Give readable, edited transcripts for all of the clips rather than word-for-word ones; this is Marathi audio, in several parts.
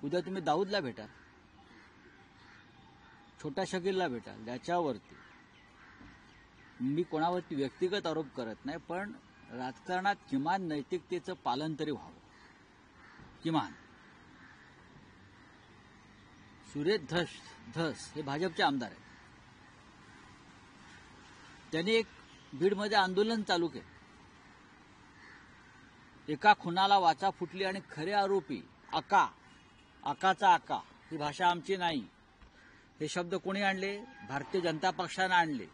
उद्या तुम्ही दाऊदला भेटाल, छोट्या शकीलला भेटाल, ज्याच्यावरती मी कोणावरती व्यक्तिगत आरोप करत नाही, पण राजकारणात किमान नैतिकतेचं पालन तरी व्हावं. किमान सुरेश धस हे भाजपचे आमदार आहेत. त्यांनी एक बीडमध्ये आंदोलन चालू केलं. एका खुनाला वाचा फुटली आणि खरे आरोपी आकाचा आका ही भाषा आमची नाही. हे शब्द कोणी आणले? भारतीय जनता पक्षानं आणले.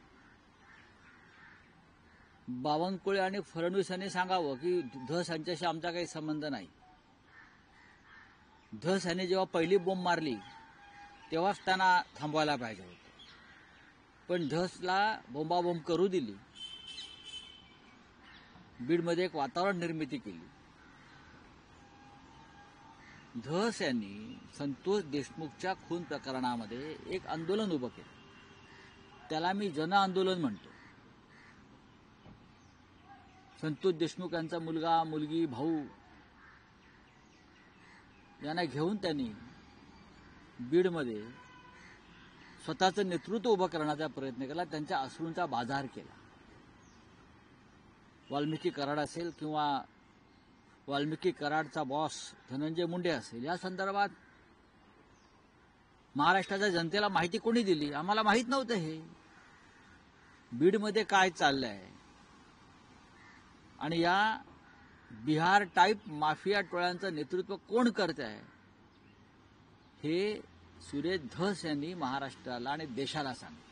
बावनकुळे आणि फडणवीस यांनी सांगावं की धस यांच्याशी आमचा काही संबंध नाही. धस यांनी जेव्हा पहिली बोंब मारली तेव्हाच त्यांना थांबवायला पाहिजे होतं, पण धसला बोंबाबोंब करू दिली. बीडमध्ये एक वातावरण निर्मिती केली. धस यांनी संतोष देशमुखच्या खून प्रकरणामध्ये एक आंदोलन उभं केलं. त्याला मी जन आंदोलन म्हणतो. संतोष देशमुख यांचा मुलगा, मुलगी, भाऊ यांना घेऊन त्यांनी बीडमध्ये स्वतःचं नेतृत्व उभं करण्याचा प्रयत्न केला. त्यांच्या अश्रूंचा बाजार केला. वाल्मिकी कराड असेल किंवा वाल्मिकी कराडचा बॉस धनंजय मुंडे असेल, या संदर्भात महाराष्ट्राच्या जनतेला माहिती कोणी दिली? आम्हाला माहीत नव्हतं हे बीडमध्ये काय चाललंय. आणि या बिहार टाईप माफिया टोळ्यांचं नेतृत्व कोण करत आहे हे सुरेश धस यांनी महाराष्ट्राला आणि देशाला सांगितलं.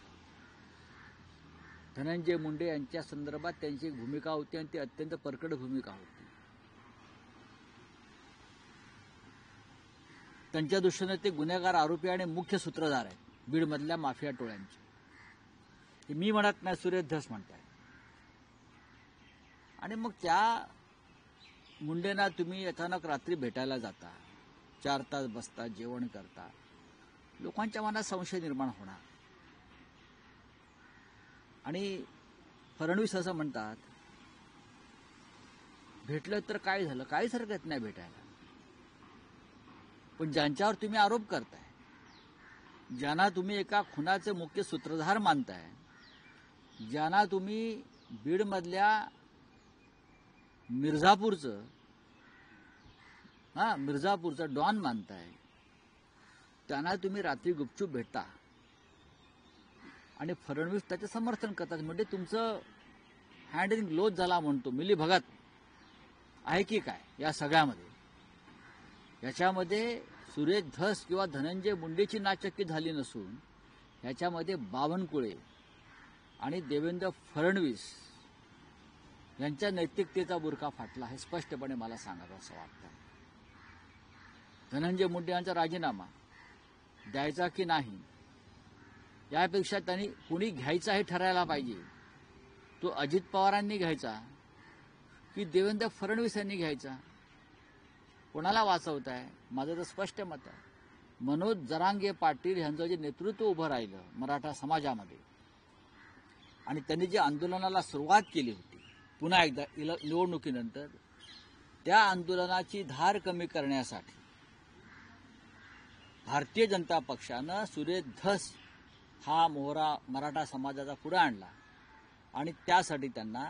धनंजय मुंडे यांच्या संदर्भात त्यांची एक भूमिका होती आणि ती अत्यंत परकड भूमिका होती. त्यांच्या दृष्टीने ते गुन्हेगार, आरोपी आणि मुख्य सूत्रधार आहेत बीडमधल्या माफिया टोळ्यांचे. हे मी म्हणत नाही, सुरेश धस म्हणताय. आणि मग त्या मुंडेंना तुम्ही अचानक रात्री भेटायला जाता, 4 तास बसता, जेवण करता, लोकांच्या मनात संशय निर्माण होणार. आणि फडणवीस असं म्हणतात, भेटलं तर काय झालं? काहीच हरकत नाही भेटायला. पण ज्यांच्यावर तुम्ही आरोप करताय, ज्यांना तुम्ही एका खुनाचे मुख्य सूत्रधार मानताय, ज्यांना तुम्ही बीडमधल्या मिर्झापूरचं डॉन मानताय, त्यांना तुम्ही रात्री गुपचूप भेटता आणि फडणवीस त्याचे समर्थन करतात. म्हणजे तुमचं हँड इन ग्लोज झाला म्हणतो. मिली भगत आहे की काय या सगळ्यामध्ये? याच्यामध्ये सुरेश धस किंवा धनंजय मुंडेची नाचक्की झाली नसून याच्यामध्ये बावनकुळे आणि देवेंद्र फडणवीस यांच्या नैतिकतेचा बुरखा फाटला हे स्पष्टपणे मला सांगावं असं वाटतं. धनंजय मुंडे यांचा राजीनामा द्यायचा की नाही यापेक्षा त्यांनी कुणी घ्यायचा हे ठरायला पाहिजे. तो अजित पवारांनी घ्यायचा की देवेंद्र फडणवीस यांनी घ्यायचा? कोणाला वाचवताय? माझं तर स्पष्ट मत आहे, मनोज जरांगे पाटील यांचं जे नेतृत्व उभं राहिलं मराठा समाजामध्ये आणि त्यांनी जे आंदोलनाला सुरुवात केली होती पुन्हा एकदा निवडणुकीनंतर, त्या आंदोलनाची धार कमी करण्यासाठी भारतीय जनता पक्षानं सुरेश धस हा मोहरा मराठा समाजाचा पुढे आणला आणि त्यासाठी त्यांना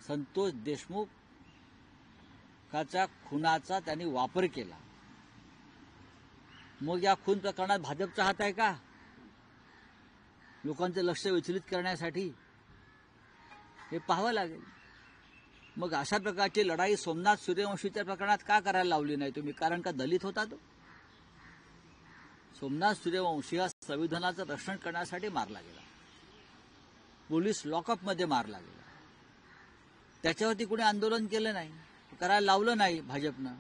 संतोष देशमुखाच्या खुनाचा त्यांनी वापर केला. मग या खून प्रकरणात भाजपचा हात आहे का? लोकांचं लक्ष विचलित करण्यासाठी हे पाहावं लागेल. मग अशा प्रकारची लढाई सोमनाथ सूर्यवंशीच्या प्रकरणात का करायला लावली नाही तुम्ही? कारण का दलित होता तो? सोमनाथ सूर्यवंशी हा संविधानाचं रक्षण करण्यासाठी मारला गेला, पोलीस लॉकअपमध्ये मारला गेला. त्याच्यावरती कुणी आंदोलन केलं नाही, करायला लावलं नाही भाजपनं.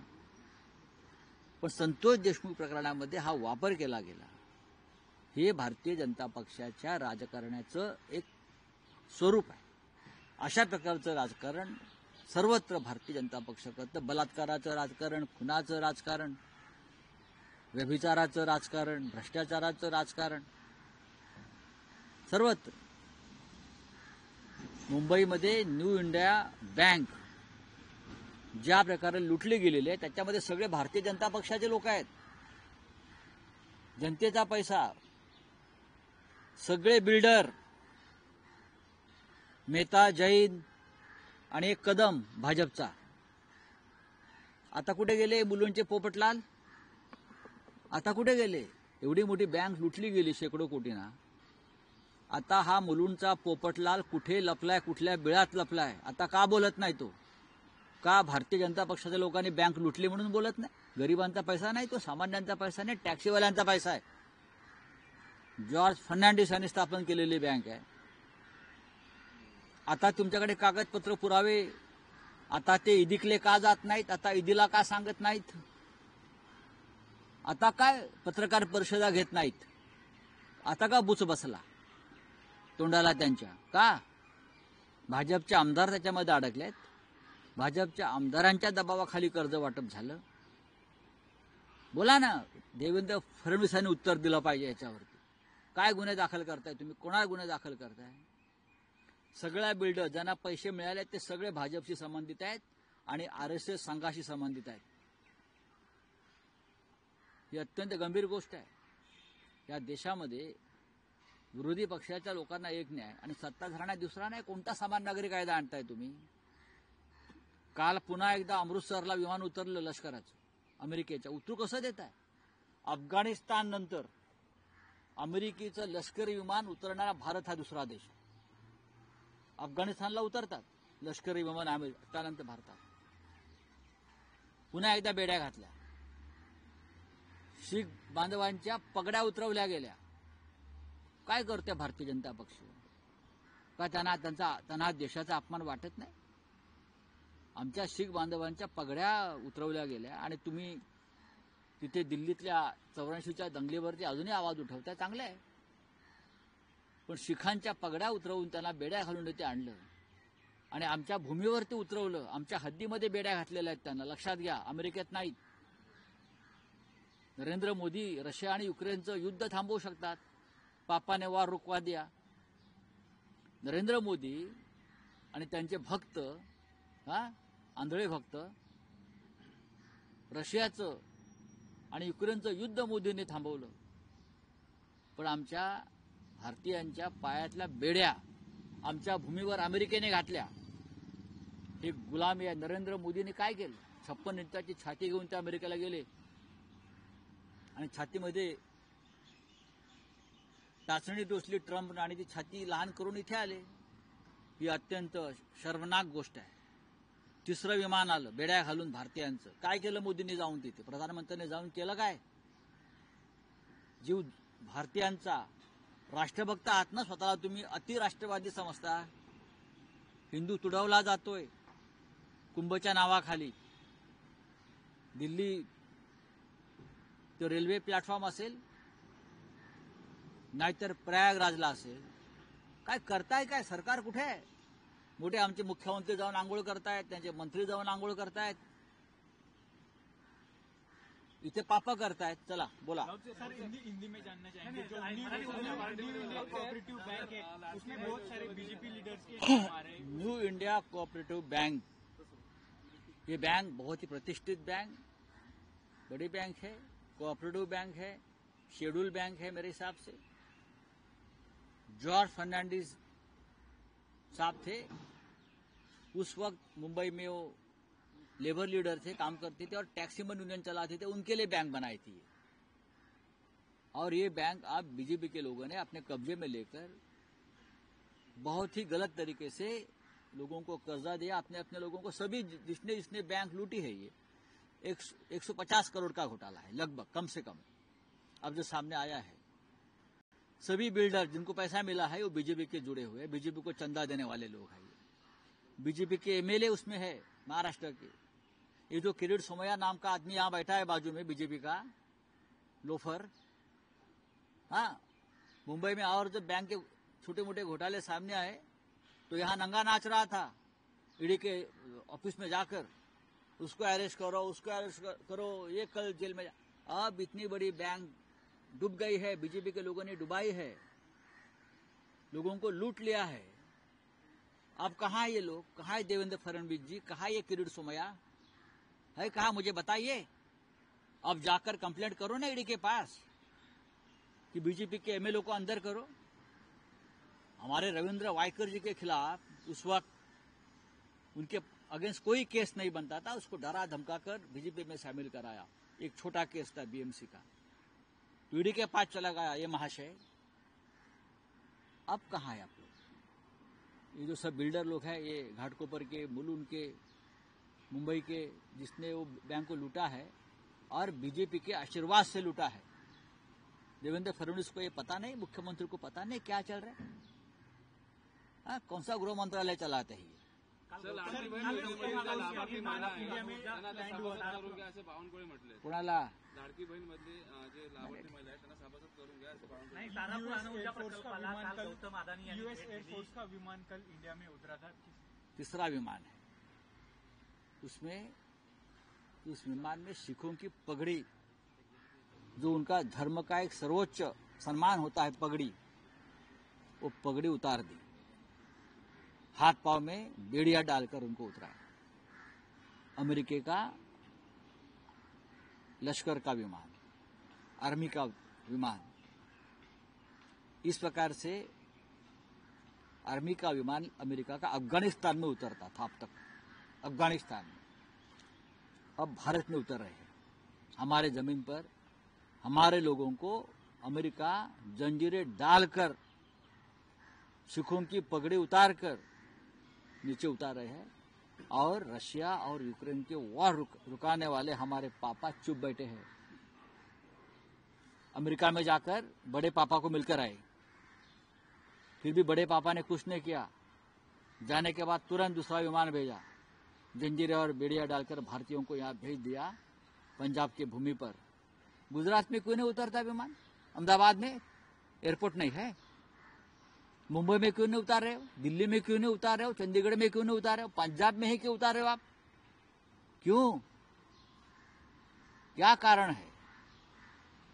पण संतोष देशमुख प्रकरणामध्ये हा वापर केला गेला. हे भारतीय जनता पक्षाच्या राजकारणाचं एक स्वरूप आहे. अशा प्रकारचं राजकारण सर्वत्र भारतीय जनता पक्ष करतं. बलात्काराचं राजकारण, खुनाचं राजकारण, व्यभिचाराचं राजकारण, भ्रष्टाचाराचं राजकारण सर्वत्र. मुंबईमध्ये न्यू इंडिया बँक ज्या प्रकारे लुटली गेलेली आहे त्याच्यामध्ये सगळे भारतीय जनता पक्षाचे लोक आहेत. जनतेचा पैसा, सगळे बिल्डर, मेहता, जैन आणि एक कदम भाजपचा. आता कुठे गेले मुलुंडचे पोपटलाल? आता कुठे गेले? एवढी मोठी बँक लुटली गेली शेकडो कोटींना. आता हा मुलुंडचा पोपटलाल कुठे लपलाय, कुठल्या बिळात लपलाय? आता का बोलत नाही तो? का भारतीय जनता पक्षाच्या लोकांनी बँक लुटली म्हणून बोलत नाही? गरिबांचा पैसा नाही तो, सामान्यांचा पैसा नाही, टॅक्सीवाल्यांचा पैसा आहे. जॉर्ज फर्नांडिस यांनी स्थापन केलेली बँक आहे. आता तुमच्याकडे कागदपत्र पुरावे, आता ते ईदीकडे का जात नाहीत? आता ईदीला का सांगत नाहीत? आता काय पत्रकार परिषदा घेत नाहीत? आता का बुच बसला तोंडाला त्यांच्या? का? भाजपचे आमदार त्याच्यामध्ये अडकलेत. भाजपच्या आमदारांच्या दबावाखाली कर्ज वाटप झालं. बोला ना, देवेंद्र फडणवीसांनी उत्तर दिलं पाहिजे याच्यावरती. काय गुन्हे दाखल करताय तुम्ही? कोणाला गुन्हे दाखल करताय? सगळ्या बिल्डर ज्यांना पैसे मिळाले ते सगळे भाजपशी संबंधित आहेत आणि RSS संघाशी संबंधित आहेत. ही अत्यंत गंभीर गोष्ट आहे. या देशामध्ये विरोधी पक्षाच्या लोकांना एक न्याय आणि सत्ताधाऱ्यांना दुसरा न्याय. कोणता समान नागरी कायदा आणताय तुम्ही? काल पुन्हा एकदा अमृतसरला विमान उतरलं लष्कराचं अमेरिकेच्या. उतरू कसं देत आहे? अफगाणिस्तान नंतर अमेरिकेचं लष्करी विमान उतरणारा भारत हा दुसरा देश. अफगाणिस्तानला उतरतात लष्करी विमान, त्यानंतर भारतात. पुन्हा एकदा बेड्या घातल्या. शीख बांधवांच्या पगड्या उतरवल्या गेल्या. काय करते भारतीय जनता पक्ष? का त्यांना देशाचा अपमान वाटत नाही? आमच्या शीख बांधवांच्या पगड्या उतरवल्या गेल्या आणि तुम्ही तिथे दिल्लीतल्या 84च्या दंगलीवरती अजूनही आवाज उठवताय. चांगलं आहे, पण शिखांच्या पगड्या उतरवून त्यांना बेड्या घालून ते आणलं आणि आमच्या भूमीवरती उतरवलं. आमच्या हद्दीमध्ये बेड्या घातलेल्या आहेत त्यांना. लक्षात घ्या, अमेरिकेत नाहीत. नरेंद्र मोदी रशिया आणि युक्रेनचं युद्ध थांबवू शकतात. पापाने वार रुकवा दिया. नरेंद्र मोदी आणि त्यांचे भक्त, आंधळे भक्त, रशियाचं आणि युक्रेनचं युद्ध मोदींनी थांबवलं. पण आमच्या भारतीयांच्या पायातल्या बेड्या आमच्या भूमीवर अमेरिकेने घातल्या. ही गुलामी आहे. नरेंद्र मोदींनी काय केलं? 56 इंचाची छाती घेऊन ते अमेरिकेला गेले आणि छातीमध्ये टाचणी टोचली ट्रम्प आणि ती छाती लहान करून इथे आले. ही अत्यंत शर्मनाक गोष्ट आहे. तिसरं विमान आलं बेड्या घालून भारतीयांचं. काय केलं मोदींनी जाऊन तिथे? प्रधानमंत्र्यांनी जाऊन केलं काय? जीव भारतीयांचा राष्ट्रभक्त आहात ना स्वतःला तुम्ही, अतिराष्ट्रवादी समजता. हिंदू तुडवला जातोय कुंभच्या नावाखाली. दिल्ली तो रेल्वे प्लॅटफॉर्म असेल, नाहीतर प्रयागराजला असेल. काय करताय? काय सरकार कुठे आहे? मोठे आमचे मुख्यमंत्री जाऊन आंघोळ करतायत, त्यांचे मंत्री जाऊन आंघोळ करतायत, इथे पापा करतायत. चला बोला. सर हिंदी में जानना चाहेंगे, जो कोऑपरेटिव बैंक है उसमें बहुत सारे बीजेपी लीडर्स के नाम आ रहे हैं. न्यू इंडिया कोऑपरेटिव बैंक, ये बैंक बहुत ही प्रतिष्ठित बैंक, बड़ी बैंक है, कोऑपरेटिव बैंक है, शेड्यूल बैंक है मेरे हिसाब से. जॉर्ज फर्नांडिस साहब थे उस वक्त, मुंबई में वो लेबर लीडर थे, काम करते थे और टैक्सीमैन यूनियन चलाते थे. उनके लिए बैंक बनाई थी. और ये बैंक आप बीजेपी के लोगों ने अपने कब्जे में लेकर बहुत ही गलत तरीके से लोगों को कर्जा दिया, अपने अपने लोगों को. सभी जिसने बैंक लूटी है, ये 150 करोड़ का घोटाला है लगभग, कम से कम, अब जो सामने आया है. सभी बिल्डर जिनको पैसा मिला है वो बीजेपी के जुड़े हुए, बीजेपी को चंदा देने वाले लोग हैं. बीजेपी के MLA उसमें है महाराष्ट्र के. ये जो किरीट सोमैया नाम का आदमी यहां बैठा है बाजू में, बीजेपी का लोफर, मुंबई में. और जब बैंक के छोटे मोटे घोटाले सामने आए तो यहां नंगा नाच रहा था ईडी के ऑफिस में जाकर, उसको अरेस्ट करो, उसको अरेस्ट करो, ये कल जेल में. अब इतनी बड़ी बैंक डूब गई है, बीजेपी के लोगों ने डुबाई है, लोगों को लूट लिया है. अब कहाँ है ये लोग? कहाँ है देवेंद्र फडणवीस जी? कहाँ ये किरीट सोमैया है? कहाँ? मुझे बताइए. अब जाकर कंप्लेंट करो ना ईडी के पास. कि बीजेपी के एमएलए को अंदर करो। हमारे रविंद्र वायकर जी के खिलाफ उस वक्त उनके अगेंस्ट कोई केस नहीं बनता था, उसको डरा धमकाकर बीजेपी में शामिल कराया। एक छोटा केस था बीएमसी का, ईडी के पास चला गया ये महाशय। अब कहाँ है आप लोग? ये जो सब बिल्डर लोग हैं, ये घाटकोपर के, मुलुंड के, मुंबई के, जिसने वो बैंक को लूटा है और बीजेपी के आशीर्वाद से लूटा है। देवेंद्र फडणवीस को ये पता नहीं, मुख्यमंत्री को पता नहीं क्या चल रहा है। कौन सा गृह मंत्रालय चलाते हैं? कोणाला? लाडकी बहीण मधले जे लाभार्थी महिला आहेत त्यांना सभासद करून घ्या असं बावनकुळे नहीं, तारापुर अणुऊर्जा प्रकल्पाला काल गौतम अदानी यांनी यूएस भेट दिली। एयरफोर्स का विमान कल इंडिया में उतरा था। तीसरा विमान है, उसमें उस विमान में सिखों की पगड़ी, जो उनका धर्म का एक सर्वोच्च सम्मान होता है पगड़ी, वो पगड़ी उतार दी, हाथ पांव में बेड़िया डालकर उनको उतराया। अमेरिका का लश्कर का विमान, आर्मी का विमान, इस प्रकार से आर्मी का विमान अमेरिका का अफगानिस्तान में उतरता था अब तक, अफगानिस्तान में। अब भारत में उतर रहे हैं, हमारे जमीन पर हमारे लोगों को अमेरिका जंजीरें डालकर, सिखों की पगड़ी उतारकर नीचे उतार रहे हैं। और रशिया और यूक्रेन के वॉर रुकाने वाले हमारे पापा चुप बैठे हैं। अमेरिका में जाकर बड़े पापा को मिलकर आए, फिर भी बड़े पापा ने कुछ नहीं किया। जाने के बाद तुरंत दूसरा विमान भेजा, जंजीरें और बेड़िया डालकर भारतीयों को यहां भेज दिया, पंजाब की भूमि पर। गुजरात में क्यों नहीं उतरता विमान? अहमदाबाद में एयरपोर्ट नहीं है? मुंबई में क्यों नहीं उतार रहे हो? दिल्ली में क्यों नहीं उतार रहे हो? चंडीगढ़ में क्यों नहीं उतार रहे हो? पंजाब में ही क्यों उतार रहे हो आप? क्यों? क्या कारण है?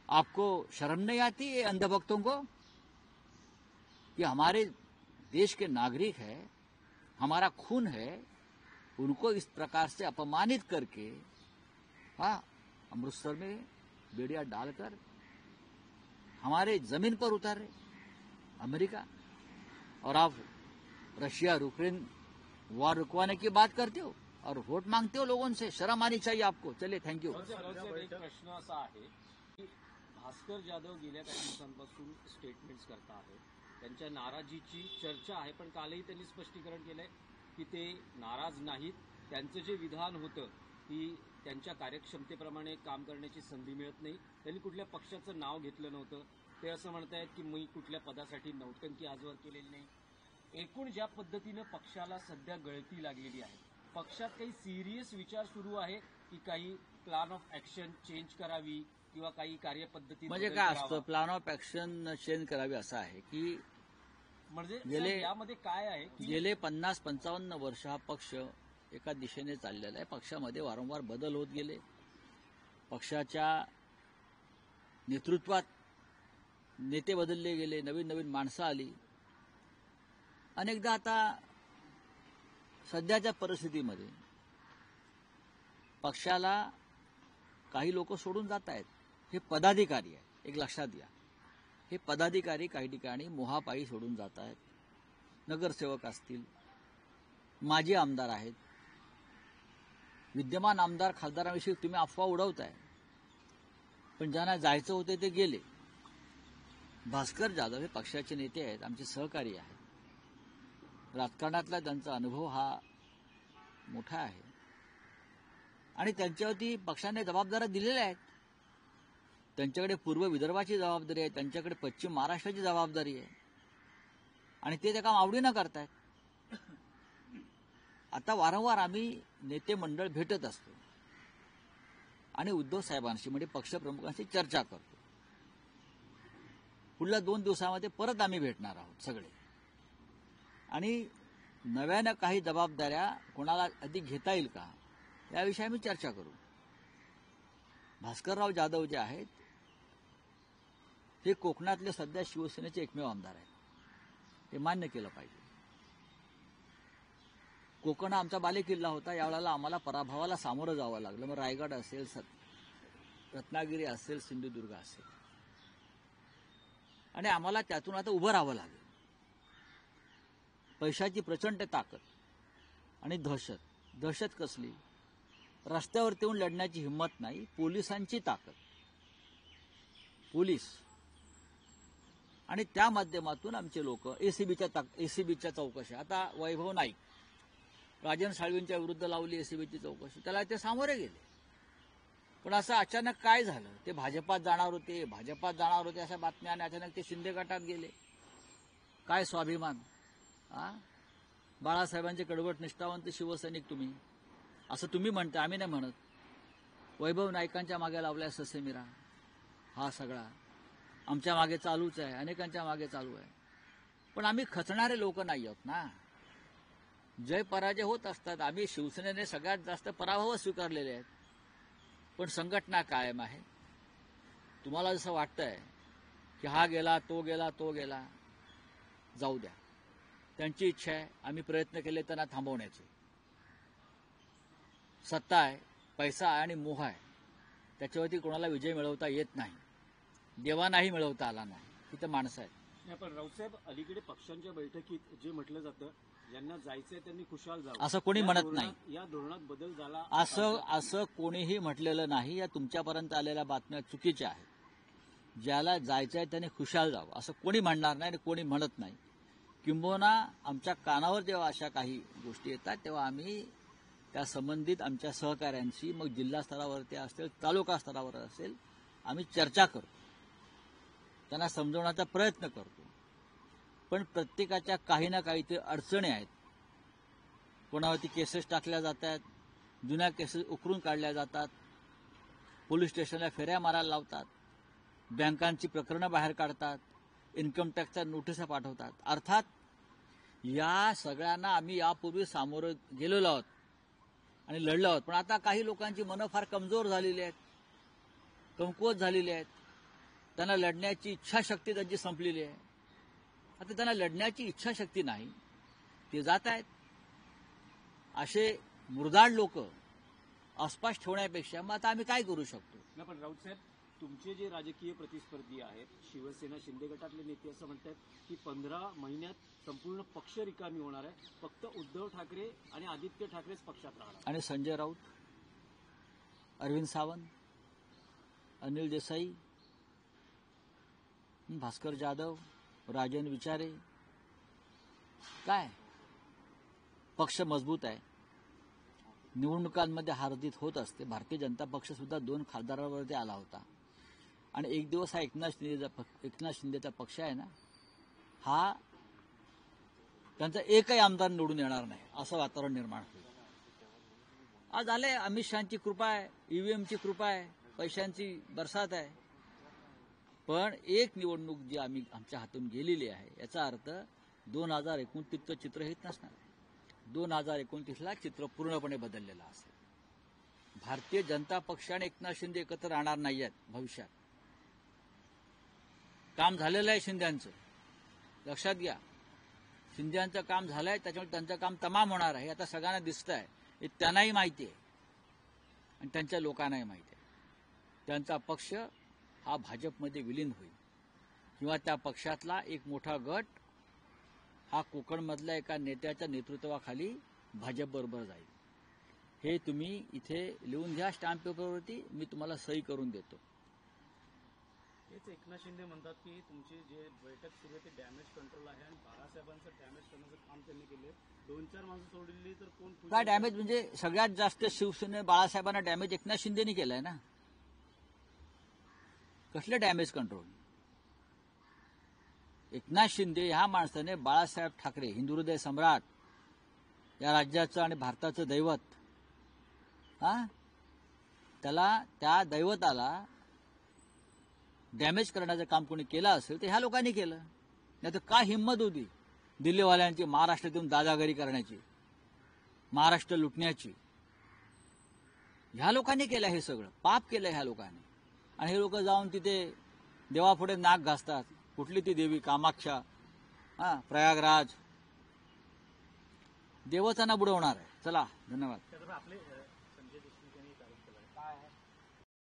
आपको शर्म नहीं आती ये अंधभक्तों को कि हमारे देश के नागरिक है, हमारा खून है, उनको इस प्रकार से अपमानित करके अमृतसर में बेड़िया डालकर हमारे जमीन पर उतार रहे अमेरिका, और आप रशिया यूक्रेन वॉर रुकवाने की बात करते हो और वोट मांगते हो लोगों से। शर्म आनी चाहिए आपको। चलिए, थैंक यू। एक प्रश्न असा आहे की भास्कर जाधव गेल्या काही दिवसांपासून स्टेटमेंट्स करता आहे, त्यांच्या नाराजीची चर्चा आहे, पण कालही त्यांनी स्पष्टीकरण केलंय की ते नाराज नाहीत. त्यांचं जे विधान होतं की त्यांच्या कार्यक्षमतेप्रमाणे काम करण्याची संधी मिळत नाही, त्यांनी कुठल्या पक्षाचं नाव घेतलं नव्हतं. ते असं म्हणतायत की मी कुठल्या पदासाठी नौटंकी आजवर केलेली नाही. एकूण ज्या पद्धतीनं पक्षाला सध्या गळती लागलेली आहे, पक्षात काही सिरियस विचार सुरू आहे की काही प्लॅन ऑफ ऍक्शन चेंज करावी किंवा काही कार्यपद्धती म्हणजे काय असतं, प्लॅन ऑफ ऍक्शन चेंज करावी असं आहे की म्हणजे यामध्ये काय आहे की गेले 50-55 वर्ष हा पक्ष एका दिशेने चाललेला आहे. पक्षामध्ये वारंवार बदल होत गेले, पक्षाच्या नेतृत्वात नेते बदलले गेले, नवीन नवीन माणसं आली. अनेकदा आता सध्याच्या परिस्थितीमध्ये पक्षाला काही लोक सोडून जात आहेत. हे पदाधिकारी आहेत, एक लक्षात घ्या. हे पदाधिकारी काही ठिकाणी मोहापायी सोडून जात आहेत. नगरसेवक असतील, माजी आमदार आहेत, विद्यमान आमदार खासदारांविषयी तुम्ही अफवा उडवताय, पण ज्यांना जायचं होते ते गेले. भास्कर जाधव हे पक्षाचे नेते आहेत, आमचे सहकारी आहेत. राजकारणातला त्यांचा अनुभव हा मोठा आहे आणि त्यांच्यावरती पक्षाने जबाबदाऱ्या दिलेल्या आहेत. त्यांच्याकडे पूर्व विदर्भाची जबाबदारी आहे, त्यांच्याकडे पश्चिम महाराष्ट्राची जबाबदारी आहे आणि ते काम आवडीनं करतायत. आता वारंवार आम्ही नेते मंडळ भेटत असतो आणि उद्धव साहेबांशी म्हणजे पक्षप्रमुखांशी चर्चा करतो. पुढल्या 2 दिवसामध्ये परत आम्ही भेटणार आहोत सगळे आणि नव्यानं काही जबाबदाऱ्या कोणाला अधिक घेता येईल का याविषयी आम्ही चर्चा करू. भास्करराव जाधव जे आहेत हे कोकणातले सध्या शिवसेनेचे एकमेव आमदार आहेत, हे मान्य केलं पाहिजे. कोकण आमचा बालेकिल्ला होता, यावेळेला आम्हाला पराभवाला सामोरं जावं लागलं. मग रायगड असेल, रत्नागिरी असेल, सिंधुदुर्ग असेल. आणि आम्हाला त्यातून आता उभं राहावं लागेल. पैशाची प्रचंड ताकद आणि दहशत कसली? रस्त्यावरती येऊन लढण्याची हिंमत नाही, पोलिसांची ताकद, पोलीस आणि त्या माध्यमातून आमचे लोक एसीबीच्या चौकशा. आता वैभव नाईक, राजन साळवींच्या विरुद्ध लावली एसीबीची चौकशी, त्याला ते सामोरे गेले. पण असं अचानक काय झालं? ते भाजपात जाणार होते अशा बातम्या, आणि अचानक ते शिंदे गटात गेले. काय स्वाभिमान? बाळासाहेबांचे कडवट निष्ठावंत शिवसैनिक तुम्ही, असं तुम्ही म्हणता, आम्ही नाही म्हणत. वैभव नाईकांच्या मागे लावलाय ससेमिरा. हा सगळा आमच्या मागे चालूच आहे, अनेकांच्या मागे चालू आहे. पण आम्ही खचणारे लोक नाही आहोत ना. जय पराजय होत असतात. आम्ही शिवसेनेने सगळ्यात जास्त पराभव स्वीकारलेले आहेत, पण संघटना कायम आहे. तुम्हाला जसं वाटतंय की हा गेला, तो गेला, जाऊ द्या. त्यांची इच्छा आहे, आम्ही प्रयत्न केले त्यांना थांबवण्याचे. सत्ता आहे, पैसा आहे आणि मोह आहे, त्याच्यावरती कोणाला विजय मिळवता येत नाही. देवानाही मिळवता आला नाही. तिथं माणसं आहेत. पण राऊतसाहेब, अलीकडे पक्षांच्या बैठकीत जे म्हटलं जातं, ज्यांना जायचंय त्यांनी खुशाल जावं, असं कोणी म्हणत नाही. या धोरणात बदल झाला असं कोणीही म्हटलेलं नाही. या तुमच्यापर्यंत आलेल्या बातम्या चुकीच्या आहेत. ज्याला जायचंय त्याने खुशाल जावं असं कोणी म्हणणार नाही आणि कोणी म्हणत नाही. किंबहुना आमच्या कानावर जेव्हा अशा काही गोष्टी येतात तेव्हा आम्ही त्या संबंधित आमच्या सहकाऱ्यांशी, मग जिल्हा स्तरावरती असेल, तालुका स्तरावर असेल, आम्ही चर्चा करतो, त्यांना समजवण्याचा प्रयत्न करतो. पण प्रत्येकाच्या काही ना काही ते अडचणी आहेत. कोणावरती केसेस टाकल्या जात आहेत, जुन्या केसेस उकरून काढल्या जातात, पोलीस स्टेशनला फेऱ्या मारायला लावतात, बँकांची प्रकरणं बाहेर काढतात, इन्कम टॅक्सच्या नोटिसा पाठवतात. अर्थात या सगळ्यांना आम्ही यापूर्वी सामोरं गेलेलो आहोत आणि लढलो आहोत. पण आता काही लोकांची मनं फार कमजोर झालेली आहेत, कमकुवत झालेली आहेत. त्यांना लढण्याची इच्छाशक्ती त्यांची संपलेली आहे. आता त्यांना लढण्याची इच्छाशक्ती नाही, ते जात आहेत. असे मुरदाड लोक अस्पष्ट ठेवण्यापेक्षा मग आता आम्ही काय करू शकतो? नाही, पण राऊतसाहेब, तुमचे जे राजकीय प्रतिस्पर्धी आहेत, शिवसेना शिंदे गटातले नेते असं म्हणतात की 15 महिन्यात संपूर्ण पक्ष रिकामी होणार आहे, फक्त उद्धव ठाकरे आणि आदित्य ठाकरेच पक्षात राहणार. आणि संजय राऊत, अरविंद सावंत, अनिल देसाई, भास्कर जाधव, राजन विचारे, काय पक्ष मजबूत आहे. निवडणुकांमध्ये हारजीत होत असते. भारतीय जनता पक्ष सुद्धा 2 खासदारांवरती आला होता. आणि एक दिवस हा एकनाथ शिंदेचा पक्ष आहे ना, हा त्यांचा एकही आमदार निवडून येणार नाही असं वातावरण निर्माण होईल. आज आले, अमित शहाची कृपा आहे, ईव्हीएमची कृपा आहे, पैशांची बरसात आहे. पण एक निवडणूक जी आमच्या हातून गेलेली आहे, याचा अर्थ 2029चं चित्र हेच नसणार. 2029ला चित्र पूर्णपणे बदललेलं असेल. भारतीय जनता पक्ष आणि एकनाथ शिंदे एकत्र राहणार नाही आहेत भविष्यात. काम झालेलं आहे शिंद्यांचं, लक्षात घ्या. शिंद्यांचं काम झालंय, त्याच्यामुळे त्यांचं काम तमाम होणार आहे. आता सगळ्यांना दिसत आहे, हे त्यांनाही माहिती आहे आणि त्यांच्या लोकांनाही माहिती आहे. त्यांचा पक्ष हा भाजपमध्ये विलीन होईल किंवा त्या पक्षातला एक मोठा गट हा कोकणमधल्या एका नेत्याच्या नेतृत्वाखाली भाजपबरोबर जाईल. हे तुम्ही इथे लिहून घ्या स्टॅम्प पेपरवरती, मी तुम्हाला सही करून देतो. हेच एकनाथ शिंदे म्हणतात की तुमची जे बैठक सुरू आहे ते डॅमेज कंट्रोल आहे आणि बाळासाहेबांचं डॅमेज करण्याचं काम त्यांनी केलं. 2-4 माणसं सोडलेली तर कोण काय डॅमेज? म्हणजे सगळ्यात जास्त शिवसेने बाळासाहेबांना डॅमेज एकनाथ शिंदेनी केलंय ना. कसलं डॅमेज कंट्रोल? एकनाथ शिंदे ह्या माणसाने बाळासाहेब ठाकरे, हिंदुहृदय सम्राट, या राज्याचं आणि भारताचं दैवत, त्याला, त्या दैवताला डॅमेज करण्याचं काम कोणी केलं असेल तर ह्या लोकांनी केलं. नाही तर काय हिंमत होती दिल्लीवाल्यांची महाराष्ट्रात येऊन दादागिरी करण्याची, महाराष्ट्र लुटण्याची? ह्या लोकांनी केलं, हे सगळं पाप केलं ह्या लोकांनी. आणि हे लोक जाऊन तिथे देवापुढे नाक घासतात. कुठली ती देवी, कामाक्षा, प्रयागराज, देवतांना बुडवणार आहे. चला, धन्यवाद. आपले